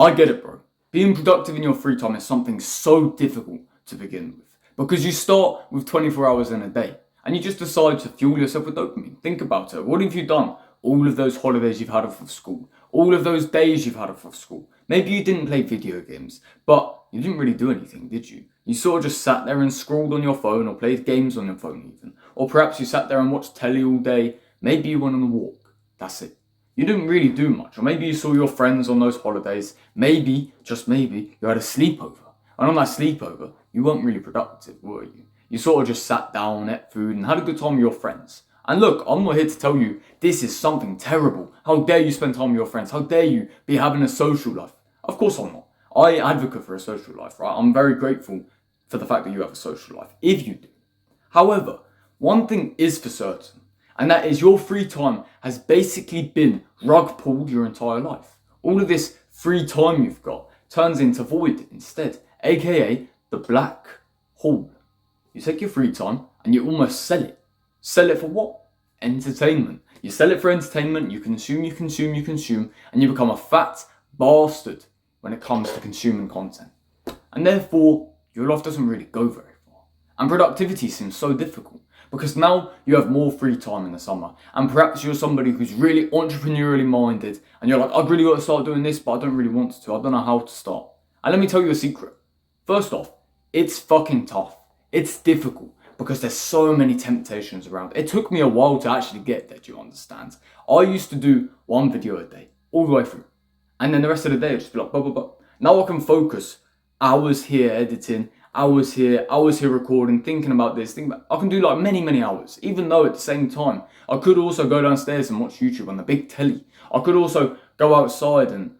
I get it, bro. Being productive in your free time is something so difficult to begin with because you start with 24 hours in a day and you just decide to fuel yourself with dopamine. Think about it. What have you done? All of those holidays you've had off of school, all of those days you've had off of school. Maybe you didn't play video games, but you didn't really do anything, did you? You sort of just sat there and scrolled on your phone or played games on your phone even. Or perhaps you sat there and watched telly all day. Maybe you went on a walk. That's it. You didn't really do much. Or maybe you saw your friends on those holidays. Maybe, just maybe, you had a sleepover. And on that sleepover, you weren't really productive, were you? You sort of just sat down, ate food, and had a good time with your friends. And look, I'm not here to tell you this is something terrible. How dare you spend time with your friends? How dare you be having a social life? Of course I'm not. I advocate for a social life, right? I'm very grateful for the fact that you have a social life, if you do. However, one thing is for certain, and that is your free time has basically been rug pulled your entire life. All of this free time you've got turns into void instead, aka the black hole. You take your free time and you almost sell it. Sell it for what? Entertainment. You sell it for entertainment, you consume, and you become a fat bastard when it comes to consuming content. And therefore, your life doesn't really go very far. And productivity seems so difficult because now you have more free time in the summer. And perhaps you're somebody who's really entrepreneurially minded and you're like, I've really got to start doing this, but I don't really want to. I don't know how to start. And let me tell you a secret. First off, it's fucking tough. It's difficult because there's so many temptations around. It took me a while to actually get there, do you understand? I used to do one video a day, all the way through. And then the rest of the day, I'd just be like, blah, blah, blah. Now I can focus hours here editing, hours here recording, thinking about this, I can do like many hours, even though at the same time, I could also go downstairs and watch YouTube on the big telly. I could also go outside and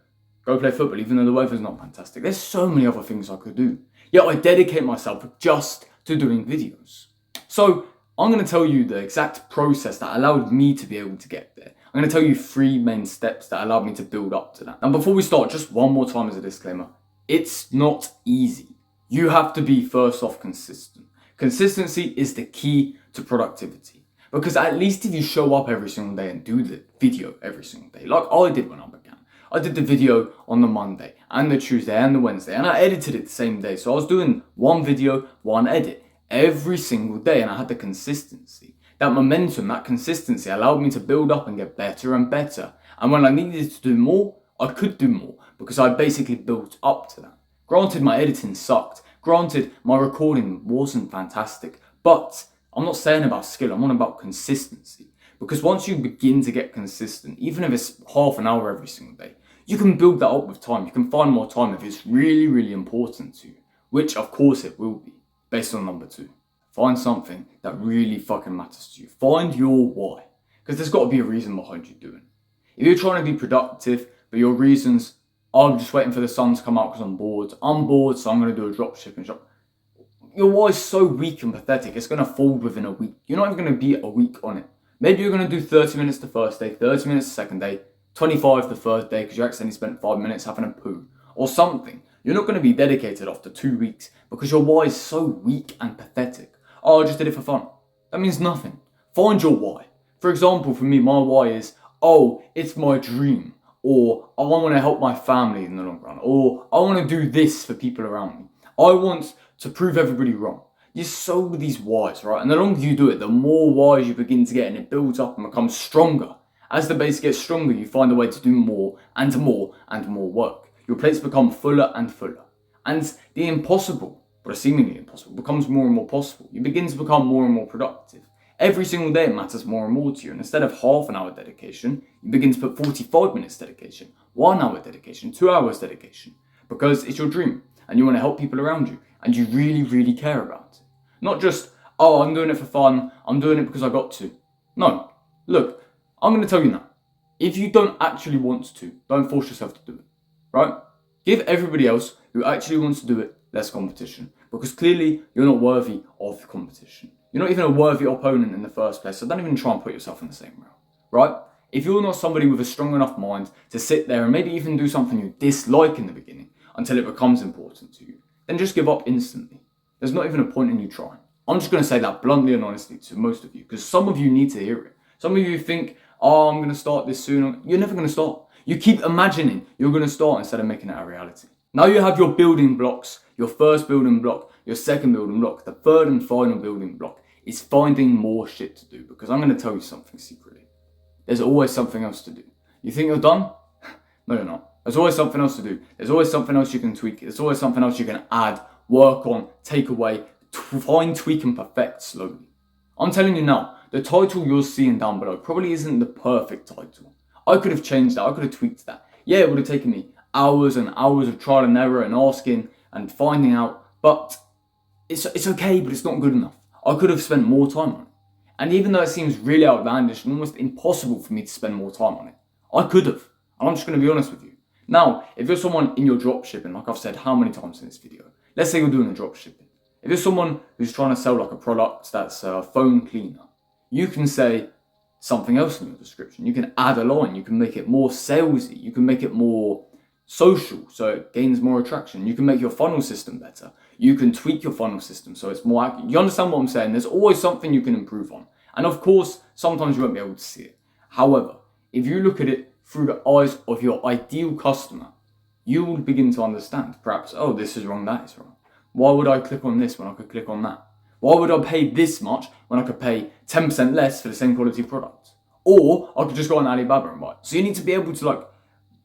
go play football, even though the weather's not fantastic. There's so many other things I could do. Yet I dedicate myself just to doing videos. So I'm going to tell you the exact process that allowed me to be able to get there. I'm going to tell you 3 main steps that allowed me to build up to that. Now, before we start, just one more time as a disclaimer, it's not easy. You have to be, first off, consistent. Consistency is the key to productivity. Because at least if you show up every single day and do the video every single day, like I did when I began. I did the video on the Monday and the Tuesday and the Wednesday, and I edited it the same day. So I was doing one video, one edit every single day, and I had the consistency. That momentum, that consistency allowed me to build up and get better and better. And when I needed to do more, I could do more because I basically built up to that. Granted, my editing sucked. Granted, my recording wasn't fantastic. But I'm not saying about skill, I'm on about consistency. Because once you begin to get consistent, even if it's half an hour every single day, you can build that up with time. You can find more time if it's really important to you. Which, of course, it will be, based on number 2. Find something that really fucking matters to you. Find your why. Because there's got to be a reason behind you doing it. If you're trying to be productive, but your reasons, I'm just waiting for the sun to come out because I'm bored, so I'm going to do a drop shipping shop. Your why is so weak and pathetic, it's going to fold within a week. You're not even going to be a week on it. Maybe you're going to do 30 minutes the first day, 30 minutes the second day, 25 the third day because you accidentally spent 5 minutes having a poo or something. You're not going to be dedicated after 2 weeks because your why is so weak and pathetic. Oh, I just did it for fun. That means nothing. Find your why. For example, for me, my why is, oh, it's my dream. Or I want to help my family in the long run. Or I want to do this for people around me. I want to prove everybody wrong. You sow these whys, right? And the longer you do it, the more whys you begin to get, and it builds up and becomes stronger. As the base gets stronger, you find a way to do more and more and more work. Your plates become fuller and fuller. And the impossible, but seemingly impossible, becomes more and more possible. You begin to become more and more productive. Every single day it matters more and more to you. And instead of half an hour dedication, you begin to put 45 minutes dedication, 1 hour dedication, 2 hours dedication. Because it's your dream and you want to help people around you and you really care about it. Not just, oh, I'm doing it for fun, I'm doing it because I got to. No, look, I'm going to tell you now. If you don't actually want to, don't force yourself to do it, right? Give everybody else who actually wants to do it less competition. Because clearly you're not worthy of competition. You're not even a worthy opponent in the first place, so don't even try and put yourself in the same row, right? If you're not somebody with a strong enough mind to sit there and maybe even do something you dislike in the beginning until it becomes important to you, then just give up instantly. There's not even a point in you trying. I'm just going to say that bluntly and honestly to most of you, because some of you need to hear it. Some of you think, oh, I'm going to start this soon. You're never going to start. You keep imagining you're going to start instead of making it a reality. Now you have your building blocks, your first building block, your second building block. The third and final building block is finding more shit to do, because I'm going to tell you something secretly. There's always something else to do. You think you're done? No, you're not. There's always something else to do. There's always something else you can tweak. There's always something else you can add, work on, take away, find, tweak and perfect slowly. I'm telling you now, the title you're seeing down below probably isn't the perfect title. I could have changed that. I could have tweaked that. Yeah, it would have taken me hours and hours of trial and error and asking and finding out, but it's okay, but it's not good enough. I could have spent more time on it. And even though it seems really outlandish and almost impossible for me to spend more time on it, I could have. And I'm just going to be honest with you. Now, if you're someone in your dropshipping, like I've said how many times in this video, let's say you're doing a dropshipping. If you're someone who's trying to sell like a product that's a phone cleaner, you can say something else in your description. You can add a line. You can make it more salesy. You can make it more social so it gains more attraction. You can make your funnel system better. You can tweak your funnel system so it's more accurate. You understand what I'm saying? There's always something you can improve on. And of course, sometimes you won't be able to see it. However, if you look at it through the eyes of your ideal customer, you will begin to understand, perhaps, oh, this is wrong, that is wrong. Why would I click on this when I could click on that? Why would I pay this much when I could pay 10% less for the same quality product? Or I could just go on Alibaba and buy it. So you need to be able to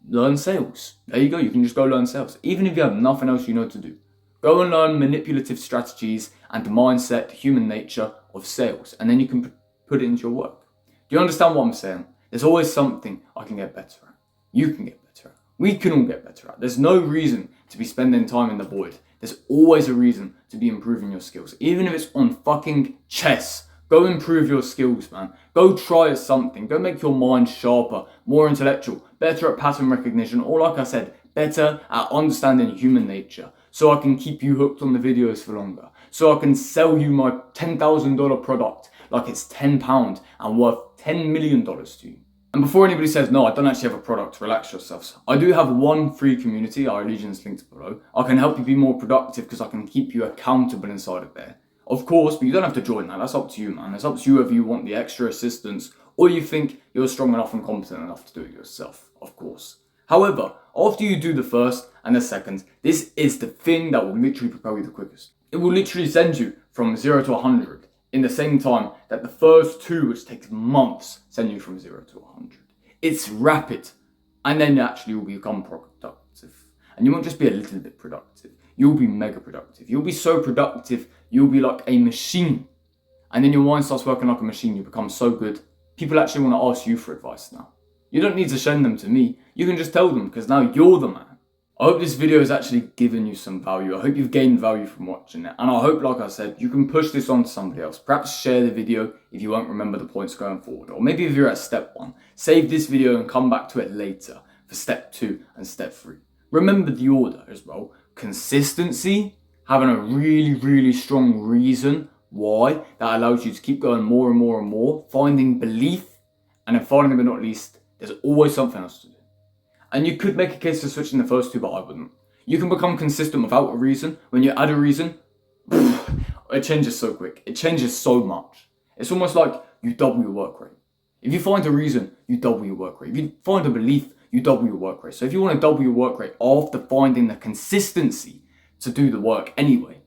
learn sales. There you go, you can just go learn sales. Even if you have nothing else you know to do. Go and learn manipulative strategies and mindset, human nature of sales. And then you can put it into your work. Do you understand what I'm saying? There's always something I can get better at. You can get better at. We can all get better at. There's no reason to be spending time in the void. There's always a reason to be improving your skills. Even if it's on fucking chess. Go improve your skills, man. Go try something. Go make your mind sharper, more intellectual, better at pattern recognition, or like I said, better at understanding human nature. So I can keep you hooked on the videos for longer. So I can sell you my $10,000 product like it's £10 and worth $10 million to you. And before anybody says, no, I don't actually have a product, relax yourselves. I do have one free community, our allegiance linked below. I can help you be more productive because I can keep you accountable inside of there. Of course, but you don't have to join that. That's up to you, man. It's up to you whether you want the extra assistance or you think you're strong enough and competent enough to do it yourself, of course. However, after you do the first and the second, this is the thing that will literally propel you the quickest. It will literally send you from 0 to 100 in the same time that the first two, which takes months, send you from 0 to 100. It's rapid, and then actually you'll become productive. And you won't just be a little bit productive, you'll be mega productive. You'll be so productive, you'll be like a machine. And then your mind starts working like a machine, you become so good, people actually want to ask you for advice now. You don't need to send them to me, you can just tell them, because now you're the man. I hope this video has actually given you some value. I hope you've gained value from watching it. And I hope, like I said, you can push this on to somebody else. Perhaps share the video if you won't remember the points going forward. Or maybe if you're at step 1, save this video and come back to it later for step 2 and step 3. Remember the order as well. Consistency, having a really, really strong reason why that allows you to keep going more and more and more. Finding belief. And then finally but not least, there's always something else to do. And you could make a case for switching the first two, but I wouldn't. You can become consistent without a reason. When you add a reason, it changes so quick. It changes so much. It's almost like you double your work rate. If you find a reason, you double your work rate. If you find a belief, you double your work rate. So if you want to double your work rate after finding the consistency to do the work anyway,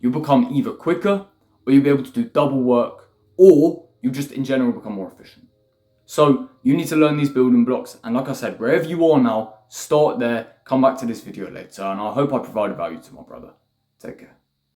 you'll become either quicker, or you'll be able to do double work, or you just in general become more efficient. So you need to learn these building blocks. And like I said, wherever you are now, start there, come back to this video later. And I hope I provided value to my brother. Take care.